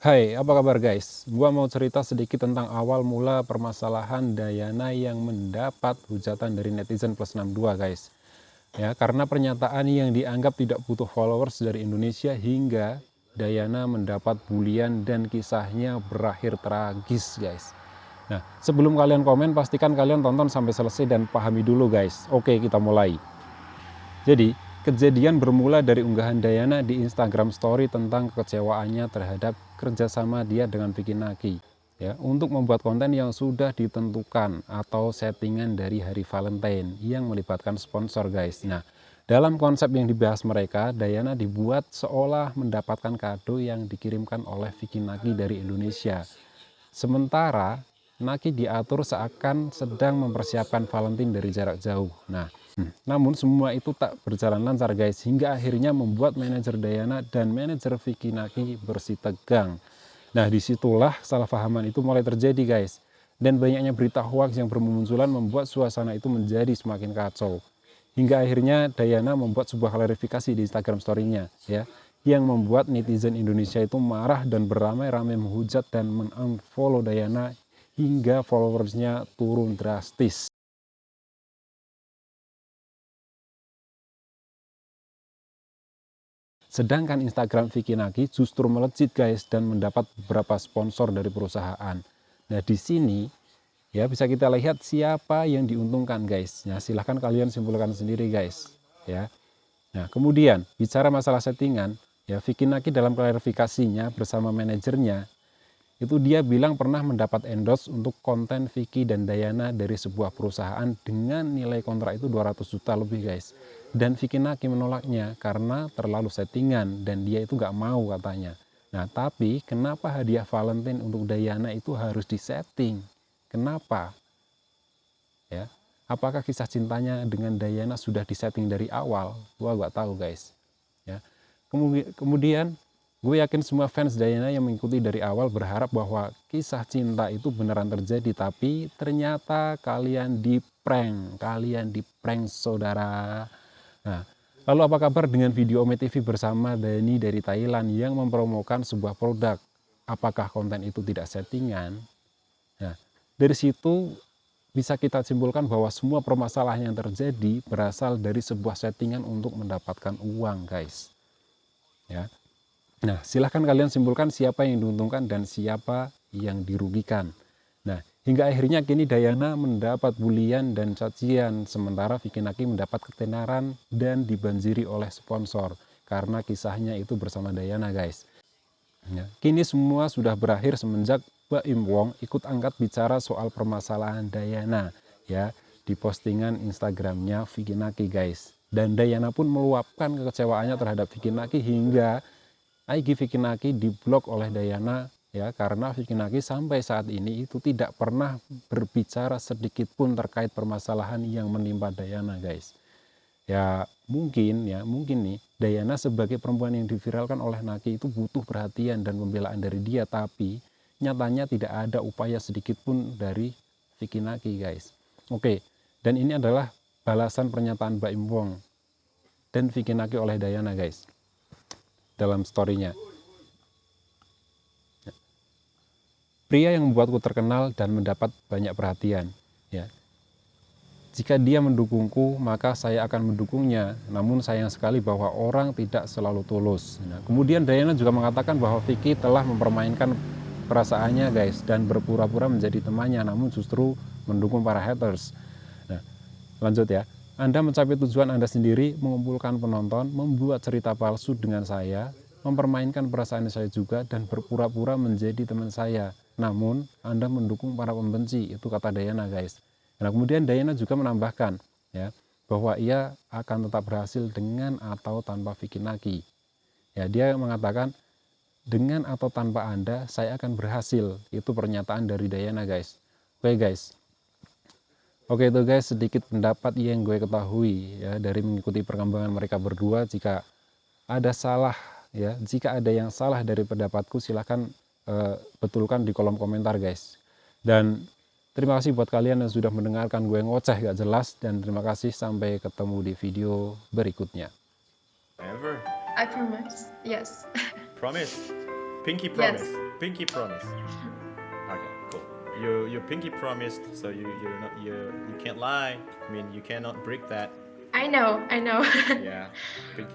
Hai, apa kabar guys? Gua mau cerita sedikit tentang awal mula permasalahan Dayana yang mendapat hujatan dari netizen plus 62 guys. Ya, karena pernyataan yang dianggap tidak butuh followers dari Indonesia hingga Dayana mendapat bulian dan kisahnya berakhir tragis guys. Nah, sebelum kalian komen pastikan kalian tonton sampai selesai dan pahami dulu guys. Oke, kita mulai. Jadi, kejadian bermula dari unggahan Dayana di Instagram Story tentang kekecewaannya terhadap kerjasama dia dengan Vicky Naki. Ya, untuk membuat konten yang sudah ditentukan atau settingan dari hari Valentine yang melibatkan sponsor guys. Nah, dalam konsep yang dibahas mereka, Dayana dibuat seolah mendapatkan kado yang dikirimkan oleh Vicky Naki dari Indonesia. Sementara Naki diatur seakan sedang mempersiapkan Valentine dari jarak jauh. Namun semua itu tak berjalan lancar guys, hingga akhirnya membuat manajer Dayana dan manajer Vicky Naki bersitegang. Nah, disitulah salah pahaman itu mulai terjadi guys. Dan banyaknya berita hoax yang bermunculan membuat suasana itu menjadi semakin kacau. Hingga akhirnya Dayana membuat sebuah klarifikasi di Instagram story-nya ya, yang membuat netizen Indonesia itu marah dan beramai-ramai menghujat dan men-unfollow Dayana hingga followersnya turun drastis. Sedangkan Instagram Vicky Naki justru melejit guys dan mendapat beberapa sponsor dari perusahaan. Nah, di sini ya bisa kita lihat siapa yang diuntungkan guys. Nah, silahkan kalian simpulkan sendiri guys. Ya. Nah, kemudian bicara masalah settingan, ya Vicky Naki dalam klarifikasinya bersama manajernya itu dia bilang pernah mendapat endorse untuk konten Vicky dan Dayana dari sebuah perusahaan dengan nilai kontrak itu 200 juta lebih guys. Dan Vicky Naki menolaknya karena terlalu settingan dan dia itu gak mau katanya. Nah, tapi kenapa hadiah Valentine untuk Dayana itu harus disetting? Kenapa? Ya, apakah kisah cintanya dengan Dayana sudah disetting dari awal? Gua gak tahu guys. Ya, kemudian gue yakin semua fans Dayana yang mengikuti dari awal berharap bahwa kisah cinta itu beneran terjadi, tapi ternyata kalian di prank saudara. Nah, lalu apa kabar dengan video Ome TV bersama Dani dari Thailand yang mempromokan sebuah produk? Apakah konten itu tidak settingan? Nah, dari situ bisa kita simpulkan bahwa semua permasalahan yang terjadi berasal dari sebuah settingan untuk mendapatkan uang guys. Ya. Nah, silahkan kalian simpulkan siapa yang diuntungkan dan siapa yang dirugikan. Nah, hingga akhirnya kini Dayana mendapat bulian dan cacian, sementara Vicky Naki mendapat ketenaran dan dibanjiri oleh sponsor karena kisahnya itu bersama Dayana guys. Ya, kini semua sudah berakhir semenjak Baim Wong ikut angkat bicara soal permasalahan Dayana ya di postingan Instagramnya Vicky Naki guys. Dan Dayana pun meluapkan kekecewaannya terhadap Vicky Naki hingga IG Vicky Naki diblok oleh Dayana ya, karena Vicky Naki sampai saat ini itu tidak pernah berbicara sedikit pun terkait permasalahan yang menimpa Dayana guys. Ya mungkin nih Dayana sebagai perempuan yang diviralkan oleh Naki itu butuh perhatian dan pembelaan dari dia, tapi nyatanya tidak ada upaya sedikit pun dari Vicky Naki guys. Oke, dan ini adalah balasan pernyataan Baim Wong dan Vicky Naki oleh Dayana guys dalam storynya. Pria yang membuatku terkenal dan mendapat banyak perhatian. Ya, jika dia mendukungku, maka saya akan mendukungnya. Namun sayang sekali bahwa orang tidak selalu tulus. Nah, kemudian Dayana juga mengatakan bahwa Vicky telah mempermainkan perasaannya guys dan berpura-pura menjadi temannya, namun justru mendukung para haters. Nah, lanjut ya. Anda mencapai tujuan Anda sendiri, mengumpulkan penonton, membuat cerita palsu dengan saya, mempermainkan perasaan saya juga, dan berpura-pura menjadi teman saya. Namun, Anda mendukung para pembenci, itu kata Dayana guys. Nah, kemudian Dayana juga menambahkan ya bahwa ia akan tetap berhasil dengan atau tanpa Vicky Naki. Ya, dia mengatakan dengan atau tanpa Anda, saya akan berhasil. Itu pernyataan dari Dayana guys. Oke guys. Oke itu guys sedikit pendapat yang gue ketahui ya dari mengikuti perkembangan mereka berdua. Jika ada salah ya, jika ada yang salah dari pendapatku silahkan betulkan di kolom komentar guys. Dan terima kasih buat kalian yang sudah mendengarkan gue ngoceh gak jelas, dan terima kasih sampai ketemu di video berikutnya. Ever? I promise. Yes. Promise. Pinky Yes. promise. pinky promise. Okay, cool. You pinky promised, so you can't lie. I mean, you cannot break that. I know. Yeah, pinky